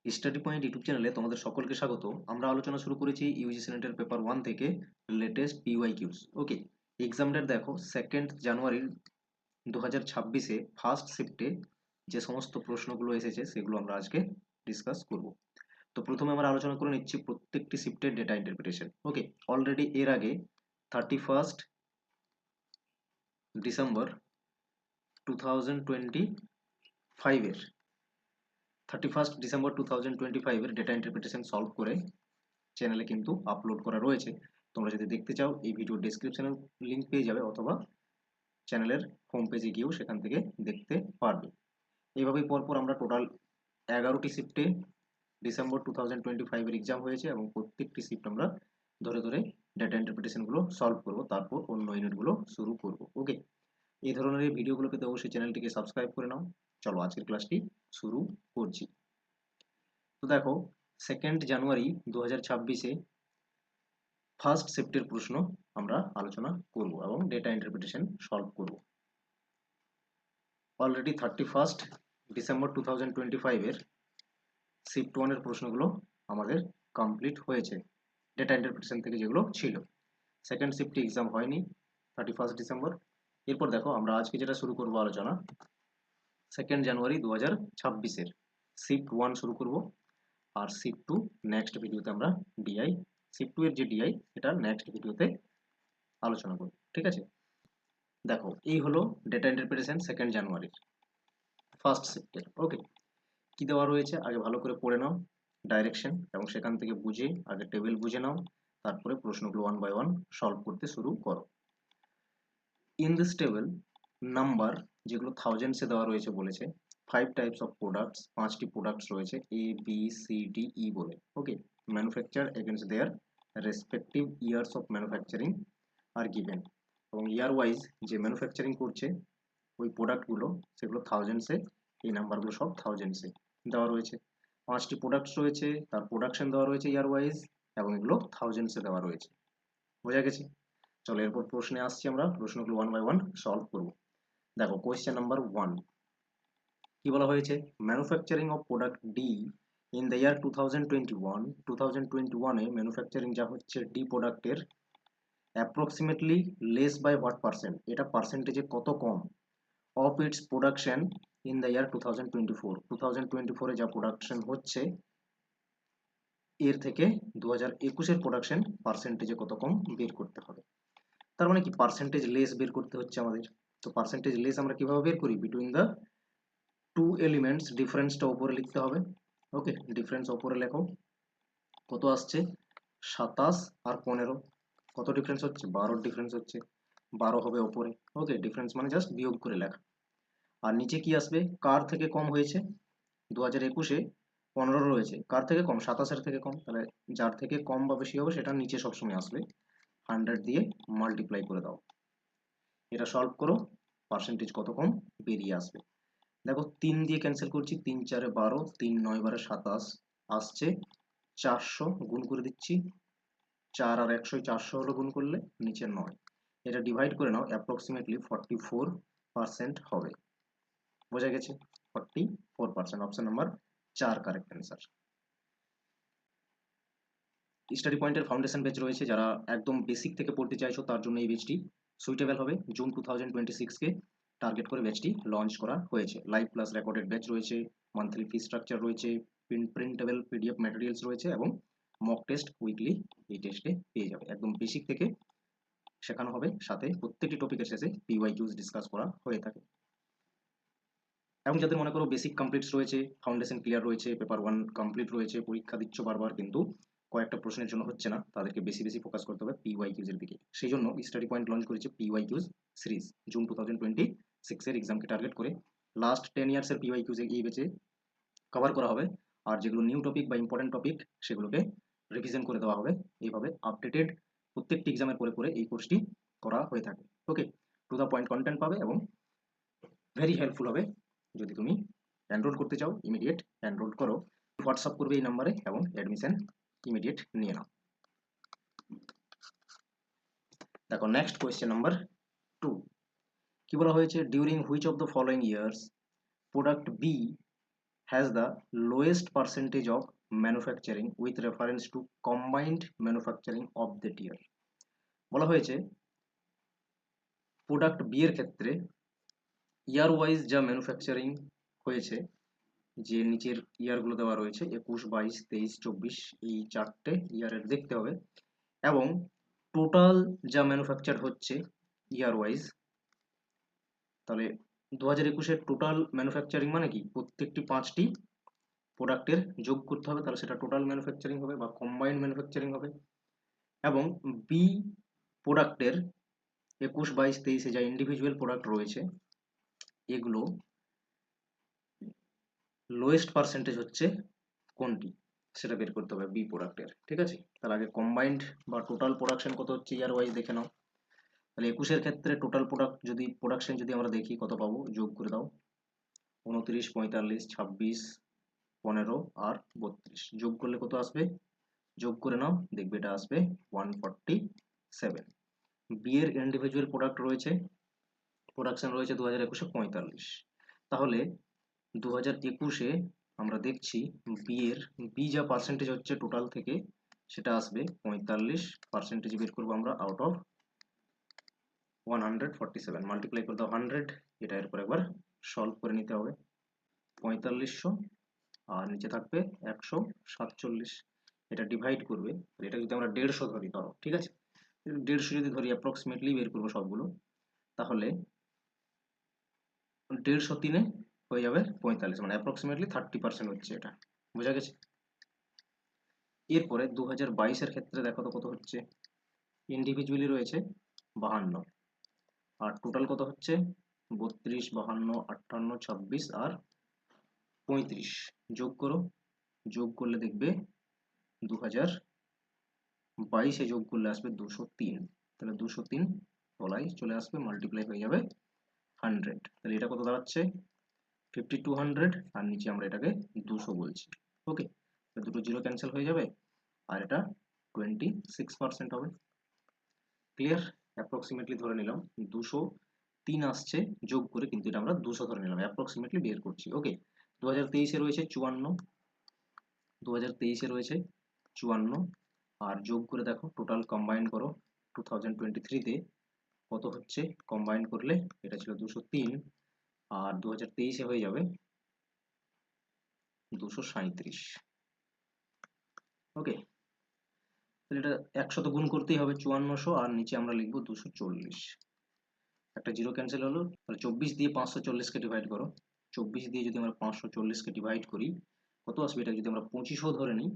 Study point YouTube চ্যানেলে তোমাদের সকলকে স্বাগত। আমরা আলোচনা শুরু করেছি ইউজিসি নেটের পেপার 1 থেকে লেটেস্ট পিওয়াইকিউস। ওকে, এক্সাম ডেট দেখো 2nd জানুয়ারি 2026-এ ফার্স্ট শিফটে যে সমস্ত প্রশ্নগুলো এসেছে সেগুলো আমরা আজকে ডিসকাস করব। তো প্রথমে আমরা আলোচনা করে নিচ্ছি প্রত্যেকটি শিফটের ডেটা ইন্টারপ্রিটেশন। ওকে, অলরেডি এর আগে 31 ডিসেম্বর 2025-এর 31 ডিসেম্বর 2025-এর ডেটা ইন্টারপ্রিটেশন সলভ করে চ্যানেলে কিন্তু আপলোড করা রয়েছে। তোমরা যদি দেখতে চাও এই ভিডিও ডেসক্রিপশনে লিংক পেয়ে যাবে, অথবা চ্যানেলের হোম পেজে গিয়েও সেখান থেকে দেখতে পারবে। এইভাবেই পরপর আমরা টোটাল 11টি শিফটে ডিসেম্বর 2025-এর এক্সাম হয়েছে এবং প্রত্যেকটি শিফট আমরা ধরে ধরে ডেটা ইন্টারপ্রিটেশনগুলো সলভ করব, তারপর অন্য ইউনিটগুলো শুরু করব। ওকে, এই ধরনের এই ভিডিওগুলো পেতে অবশ্যই চ্যানেলটিকে সাবস্ক্রাইব করে নাও। চলো আজকের ক্লাসটি শুরু করছি। তো দেখো 2nd জানুয়ারি 2026-এ ফার্স্ট শিফটের প্রশ্ন আমরা আলোচনা করব এবং ডেটা ইন্টারপ্রিটেশন সলভ করব। অলরেডি 31 ডিসেম্বর 2025-এর শিফট 1-এর প্রশ্নগুলো আমাদের কমপ্লিট হয়েছে ডেটা ইন্টারপ্রিটেশন থেকে, যেগুলো ছিল। সেকেন্ড শিফটে এক্সাম হয়নি 31 ডিসেম্বর। এরপর দেখো আমরা আজকে যেটা শুরু করব আলোচনা 2nd জানুয়ারি 2026-এর শিফট 1 শুরু করব। আর শিফট 2 নেক্সট ভিডিওতে আমরা ডিআই শিফট 2 এর যে ডিআই সেটা নেক্সট ভিডিওতে আলোচনা করব। ঠিক আছে, দেখো এই হলো data interpretation 2nd January first শিফটের। ওকে, কি দেওয়া রয়েছে আগে ভালো করে পড়ে নাও ডাইরেকশন, এবং সেখান থেকে বুঝে আগে টেবিল বুঝে নাও, তারপরে প্রশ্নগুলো 1 বাই 1 সলভ করতে শুরু করো। ইন দিস টেবিল নাম্বার যেগুলো থাউজেন্ডসে দেওয়া রয়েছে বলেছে 5 টাইপস অফ প্রোডাক্টস, 5টি প্রোডাক্টস রয়েছে A B C D E বলে। Okay, manufacture against their respective years of manufacturing আর গিভেন, এবং ইয়ার ওয়াইজ যে ম্যানুফ্যাকচারিং করছে ওই প্রোডাক্টগুলো সেগুলো থাউজেন্ডসে, এই নাম্বারগুলো সব থাউজেন্ডসে দেওয়া রয়েছে। 5টি প্রোডাক্টস রয়েছে, তার প্রোডাকশন দেওয়া রয়েছে ইয়ার ওয়াইজ, এবং এগুলো থাউজেন্ডসে দেওয়া রয়েছে। বোঝা গেছে? চলো এরপর প্রশ্নে আসছি, আমরা প্রশ্নগুলো 1 বাই 1 সলভ করব। দেখো কোয়েশ্চেন নাম্বার 1 কি বলা হয়েছে, manufacturing of product D in the year 2021 এ ম্যানুফ্যাকচারিং যা হচ্ছে ডি প্রোডাক্টের approximately less by what percent, এটা পার্সেন্টেজে কত কম, of its production in the year 2024 এ যা প্রোডাকশন হচ্ছে এর থেকে 2021-এর প্রোডাকশন পার্সেন্টেজে কত কম বের করতে হবে। তার মানে কি পার্সেন্টেজ লেস বের করতে হচ্ছে আমাদের। তো পার্সেন্টেজ লেস আমরা কিভাবে বের করি, বিটুইন দ্য টু এলিমেন্টস ডিফারেন্সটা উপরে লিখতে হবে। ওকে, ডিফারেন্স উপরে লেখো, কত আসছে 27 আর 15, কত ডিফারেন্স হচ্ছে 12 ডিফারেন্স হচ্ছে, 12 হবে উপরে। ওকে, ডিফারেন্স মানে জাস্ট বিয়োগ করে লেখা। আর নিচে কি আসবে, কার থেকে কম হয়েছে 2021-এ 15 রয়েছে, কার থেকে কম 27-এর থেকে কম, তাহলে যার থেকে কম বা বেশি হবে সেটা নিচে সবসময় আসবে, 100 দিয়ে মাল্টিপ্লাই করে দাও, এটা সলভ করো, পার্সেন্টেজ কত কম বেরিয়ে আসবে। দেখো 3 দিয়ে ক্যান্সেল করছি, 3 4 12, 3 9 12 27 আসছে 400, গুণ করে দিচ্ছি 4 আর 100, 400 হলো গুণ করলে নিচে 9, এটা ডিভাইড করে নাও, অ্যাপ্রক্সিমেটলি 44% হবে। বোঝা গেছে? 44%, option number 4 correct answer. Study পয়েন্টের ফাউন্ডেশন ব্যাচ রয়েছে, যারা একদম বেসিক থেকে পড়তে চাইছো তার জন্য এই ব্যাচটি সুইটেবল হবে। জুন 2026-কে টার্গেট করে ব্যাচটি লঞ্চ করা হয়েছে। লাইভ ক্লাস রেকর্ডেড ব্যাচ রয়েছে, মান্থলি ফি স্ট্রাকচার রয়েছে, প্রিন্টেবল পিডিএফ ম্যাটেরিয়ালস রয়েছে, এবং মক টেস্ট উইকলি এই টেস্টে পেয়ে যাবে। একদম বেসিক থেকে শেখানো হবে, সাথে প্রত্যেকটি টপিকের শেষে পিওয়াইকিউজ ডিসকাস করা হয়ে থাকে। এবং যাদের মনে করো বেসিক কমপ্লিটস রয়েছে, ফাউন্ডেশন ক্লিয়ার রয়েছে, পেপার 1 কমপ্লিট রয়েছে, পরীক্ষা দিচ্ছ বারবার কিন্তু কয়েকটা প্রশ্নের জন্য হচ্ছে না, তাদেরকে বেশি বেশি ফোকাস করতে হবে পিওয়াইকিউজ এর দিকে। সেই জন্য স্টাডি পয়েন্ট লঞ্চ করেছে পিওয়াইকিউজ সিরিজ, জুন 2026-এর এক্সামকে টার্গেট করে। লাস্ট 10 ইয়ার্সের পিওয়াইকিউজ এই ব্যাচে কভার করা হবে, আর যেগুলো নিউ টপিক বা ইম্পর্টেন্ট টপিক সেগুলোকে রিভিশন করে দেওয়া হবে। এইভাবে আপডেটেড প্রত্যেকটি এক্সামের পরে পরে এই কোর্সটি করা হয়ে থাকে। ওকে, টু দ্য পয়েন্ট কন্টেন্ট পাবে এবং ভেরি হেল্পফুল হবে। যদি তুমি এনরোল করতে চাও ইমিডিয়েট এনরোল করো, হোয়াটসঅ্যাপ করবে এই নাম্বারে এবং অ্যাডমিশন ইমিডিয়েট নিয়ে নাও। দেখো নেক্সট কোয়েশ্চেন নাম্বার 2 কি বলা হয়েছে, during which of the following years product B has the lowest percentage of manufacturing with reference to combined manufacturing of that year। বলা হয়েছে প্রোডাক্ট বি এর ক্ষেত্রে ইয়ার ওয়াইজ যা ম্যানুফ্যাকচারিং হয়েছে, যে নিচের ইয়ারগুলো দেওয়া রয়েছে 21, 22, 23, 24, এই চারটে ইয়ারের দেখতে হবে, এবং টোটাল যা ম্যানুফ্যাকচার হচ্ছে ইয়ার ওয়াইজ। তাহলে 2021-এর টোটাল ম্যানুফ্যাকচারিং মানে কি, প্রত্যেকটি 5টি প্রোডাক্টের যোগ করতে হবে, তাহলে সেটা টোটাল ম্যানুফ্যাকচারিং হবে বা কম্বাইন্ড ম্যানুফ্যাকচারিং হবে। এবং বি প্রোডাক্টের 21, 22, 23-এ যা ইন্ডিভিজুয়াল প্রোডাক্ট রয়েছে এগুলো লোয়েস্ট পার্সেন্টেজ হচ্ছে কোনটি সেটা বের করতে হবে বি প্রোডাক্টের। ঠিক আছে, তার আগে কম্বাইন্ড বা টোটাল প্রোডাকশন কত হচ্ছে ইয়ার ওয়াইজ দেখে নাও। তাহলে 21-এর ক্ষেত্রে টোটাল প্রোডাকশন যদি আমরা দেখি কত পাবো, যোগ করে দাও, 29, 45, 26, 15 আর 32, যোগ করলে কত আসবে, যোগ করে নাও, দেখবে এটা আসবে 147। বি এর ইন্ডিভিজুয়াল প্রোডাকশন রয়েছে 2021-এ 45। তাহলে 2021-এ আমরা দেখছি বি যা পার্সেন্টেজ হচ্ছে টোটাল থেকে সেটা আসবে 45%। বের করবো আমরা আউট অফ 147, মাল্টিপ্লাই করে দাও 100, এটা এরপর একবার সলভ করে নিতে হবে। 4500 আর নিচে থাকবে 147, এটা ডিভাইড করবে, এটা যদি আমরা 150 ধরি, ধরো ঠিক আছে, 150 যদি ধরি অ্যাপ্রক্সিমেটলি বের করবো সবগুলো, তাহলে 150 হয়ে যাবে 45, মানে অ্যাপ্রক্সিমেটলি 30% হচ্ছে, এটা বোঝা গেছে। এরপরে 2022-এর ক্ষেত্রে দেখো তো কত হচ্ছে, ইন্ডিভিজুয়ালি রয়েছে 52 আর টোটাল কত হচ্ছে 32, 52, 58, 26 আর 35, যোগ করো, যোগ করলে দেখবে 2022-এ যোগ করলে আসবে 203, তাহলে 203 তলায় চলে আসবে, মাল্টিপ্লাই হয়ে যাবে 100, তাহলে এটা কত দাঁড়াচ্ছে 5200, আর নিচে আমরা এটাকে 200 বলছি। ওকে, দুটো জিরো ক্যান্সেল হয়ে যাবে আর এটা 26% হবে। ক্লিয়ার, অ্যাপ্রক্সিমেটলি ধরে নিলাম 203 আসছে যোগ করে, কিন্তু এটা আমরা 200 ধরে নিলাম, অ্যাপ্রক্সিমেটলি বের করছি। ওকে, 2023-এ রয়েছে 54, 2023-এ রয়েছে 54 আর যোগ করে দেখো, টোটাল কম্বাইন করো 2023-তে কত হচ্ছে, কম্বাইন করলে এটা ছিল 203 আর 2023-এ হয়ে যাবে 237। ওকে, তাহলে এটা 100 তো গুণ করতেই হবে 5400, আর নিচে আমরা লিখবো 240, একটা জিরো ক্যান্সেল হলো, তাহলে 24 দিয়ে 540-কে ডিভাইড করো, 24 দিয়ে যদি আমরা 540-কে ডিভাইড করি কত আসবে, এটা যদি আমরা 2500 ধরে নিই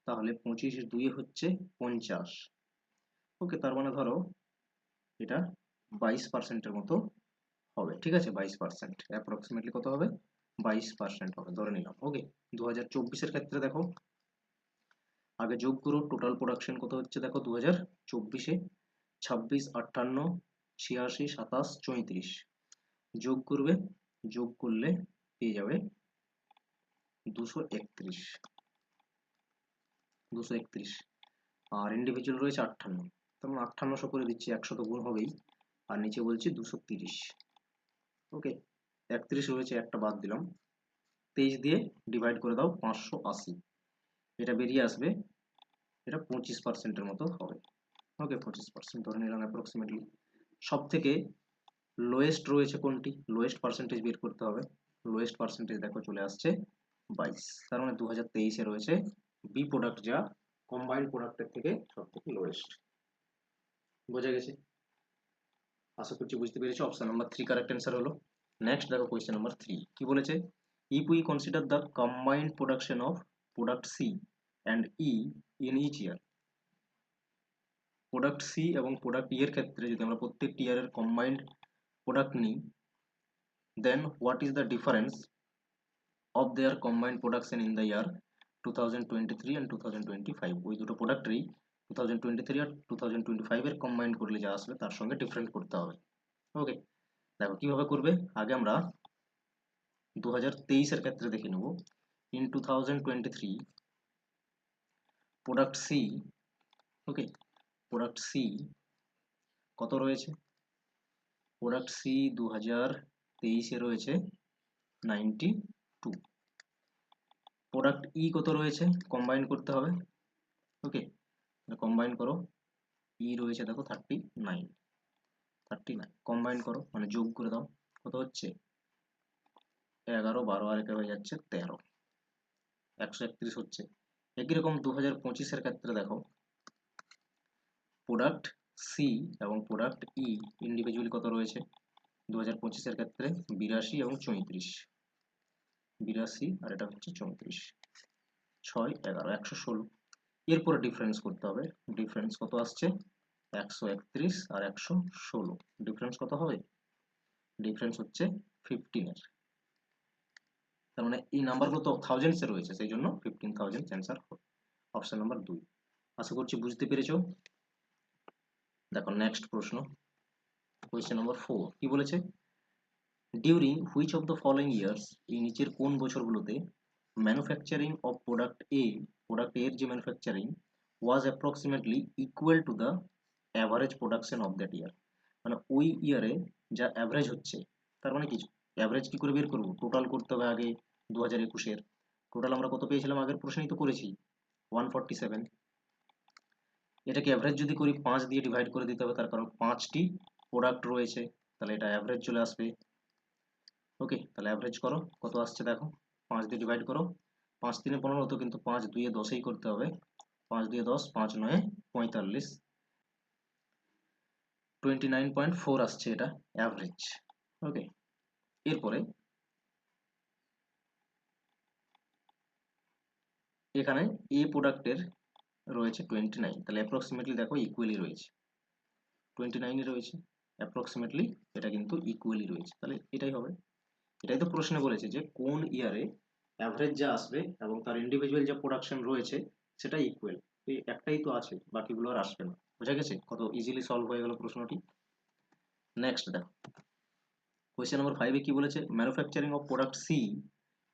তাহলে 25 2 হচ্ছে 50। ওকে, তার মানে ধরো এটা 22%-এর মতো হবে। ঠিক আছে, 22%, অ্যাপ্রক্সিমেটলি কত হবে 22% হবে ধরে নিলাম। ওকে, 2024-এর ক্ষেত্রে দেখো, আগে যোগ করো, টোটাল প্রোডাকশন কত হচ্ছে দেখো 2024-এ 26, 58, 86, 27, 34, যোগ করবে, যোগ করলে পেয়ে যাবে 231, আর ইন্ডিভিজুয়াল রয়েছে 58, তখন 5800 করে দিচ্ছি, 100 তো গুণ হবেই, আর নিচে বলছি 230। ওকে, 31 রয়েছে, একটা বাদ দিলাম, 23 দিয়ে ডিভাইড করে দাও 580, এটা বেরিয়ে আসবে, এটা 25%-এর মতো হবে। ওকে, 25% ধরে নিলাম অ্যাপ্রক্সিমেটলি। সব থেকে লোয়েস্ট রয়েছে কোনটি, লোয়েস্ট পার্সেন্টেজ বের করতে হবে, লোয়েস্ট পার্সেন্টেজ দেখো চলে আসছে 22, তার মানে 2023-এ রয়েছে বি প্রোডাক্ট যা কম্বাইন্ড প্রোডাক্টের থেকে সব থেকে লোয়েস্ট। বোঝা গেছে, আশা করছি বুঝতে পেরেছো। অপশন নাম্বার 3 কারেক্ট অ্যান্সার হলো। নেক্সট দেখো কোয়েশ্চেন নাম্বার 3 কি বলেছে, if we consider the combined production of product C and E in each year, product C এবং প্রোডাক্ট ই এর ক্ষেত্রে যদি আমরা প্রত্যেকটি ইয়ারের কম্বাইন্ড প্রোডাক্ট নিই, then what is the difference of their combined production in the year 2023 and 2025, ওই দুটো প্রোডাক্টেরই 2023 আর 2025-এর কম্বাইন্ড করলে যা আসবে তার সঙ্গে ডিফারেন্ট করতে হবে। ওকে, দেখো কিভাবে করবে, আগে আমরা 2023-এর ক্ষেত্রে দেখে নেব। In 2023 product C, okay, product C কত রয়েছে, প্রোডাক্ট সি 2023-এ রয়েছে 92, প্রোডাক্ট ই কত রয়েছে, কম্বাইন করতে হবে। ওকে, কম্বাইন করো, ই রয়েছে দেখো 39 কম্বাইন করো মানে যোগ করে দাও, কত হচ্ছে 11, 12 আর একে হয়ে যাচ্ছে 13, 131 হচ্ছে। একই রকম 2025-এর ক্ষেত্রে দেখো প্রোডাক্ট সি এবং প্রোডাক্ট ই ইন্ডিভিজুয়ালি কত রয়েছে 2025-এর ক্ষেত্রে 82 এবং 34, 82 আর এটা হচ্ছে 34, 6, 11, 116। এরপরে ডিফারেন্স করতে হবে, ডিফারেন্স কত আসছে 131 আর 116, ডিফারেন্স কত হবে, ডিফারেন্স হচ্ছে 15 এর। তার মানে এই নাম্বারগুলো তো থাউজেন্ডস এ রয়েছে, সেই জন্য 15,000 অ্যান্সার হবে অপশন নাম্বার 2। আশা করছি বুঝতে পেরেছো। দেখো নেক্সট প্রশ্ন, কোয়েশ্চেন নাম্বার 4 কি বলেছে, during which of the following years, এই নিচের কোন বছরগুলোতে manufacturing of product A, product এর যে manufacturing was approximately equal to the average production of that year, মানে ওই ইয়ারে যা অ্যাভারেজ হচ্ছে, তার মানে কিছু অ্যাভারেজ কি করে বের করবো, টোটাল করতে হবে আগে 2021-এর টোটাল আমরা কত পেয়েছিলাম, আগের প্রশ্নেই তো করেছি 147, এটাকে অ্যাভারেজ যদি করি 5 দিয়ে ডিভাইড করে দিতে হবে, তার কারণ 5টি প্রোডাক্ট রয়েছে, তাহলে এটা অ্যাভারেজ চলে আসবে। ওকে, তাহলে অ্যাভারেজ করো কত আসছে দেখো, 5 দিয়ে ডিভাইড করো, 5 3 15 হতো কিন্তু 5 2 10এই করতে হবে, 5 2 10, 5 9 45, 29.4 আসছে এটা অ্যাভারেজ। ওকে, এরপরে এখানে এ প্রোডাক্টের রয়েছে 29, তাহলে অ্যাপ্রক্সিমেটলি দেখো ইকুয়ালি রয়েছে, 29ই রয়েছে অ্যাপ্রক্সিমেটলি, এটা কিন্তু ইকুয়ালি রয়েছে, তাহলে এটাই হবে। এটাই তো প্রশ্নে বলেছে যে কোন ইয়ারে অ্যাভারেজ যা আসবে এবং তার ইন্ডিভিজুয়াল যা প্রোডাকশন রয়েছে সেটা ইকুয়াল, এই একটাই তো আছে, বাকিগুলো আর আসবে না। বোঝা গেছে কত ইজিলি সলভ হয়ে গেল প্রশ্নটি। নেক্সট দেখো কোয়েশ্চেন নাম্বার 5 এ কি বলেছে, manufacturing of product C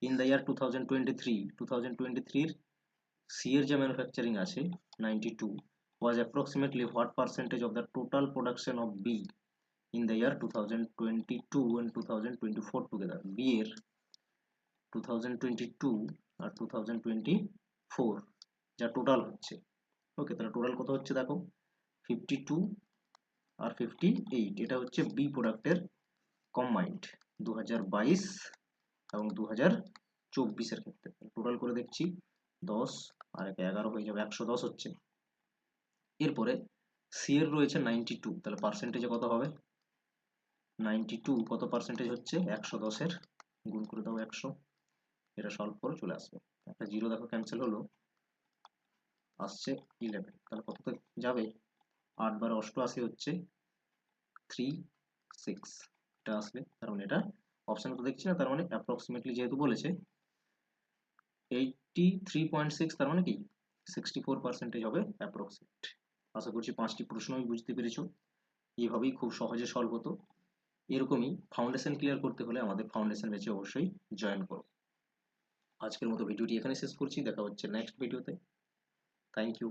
in the year 2023, 2023 এর সি এর যে ম্যানুফ্যাকচারিং আছে 92 was approximately what percentage of the total production of B in the year 2022 and 2024 together, B এর 2022 আর 2024 যা টোটাল হচ্ছে। ওকে, তাহলে টোটাল কত হচ্ছে দেখো 52 আর 58, এটা হচ্ছে বি প্রোডাক্টের কম্বাইন্ড 2022 এবং 2024-এর ক্ষেত্রে। টোটাল করে দেখছি 10 আর 11 হয়ে যাবে 110 হচ্ছে। এরপরে সি এর রয়েছে 92, তাহলে পার্সেন্টেজে কত হবে 92 কত পার্সেন্টেজ হচ্ছে 110-এর, গুণ করে দাও 100, এটা সলভ করে চলে আসবে, একটা জিরো দেখো ক্যান্সেল হলো, আসছে 11, তাহলে কত যাবে 8 বার 88 হচ্ছে 36, এটা আসবে, তার মানে এটা অপশন তো দেখছি না, তার মানে অ্যাপ্রক্সিমেটলি যেহেতু বলেছে 83.6, তার মানে কি 64% হবে অ্যাপ্রক্সিমেট। আশা করছি 5টি প্রশ্নই বুঝতে পেরেছো, এইভাবেই খুব সহজে সলভ হতো। এরকমই ফাউন্ডেশন ক্লিয়ার করতে হলে আমাদের ফাউন্ডেশন ব্যাচে অবশ্যই জয়েন করো। আজকের মতো ভিডিওটি এখানে শেষ করছি, দেখা হচ্ছে নেক্সট ভিডিওতে। Thank you.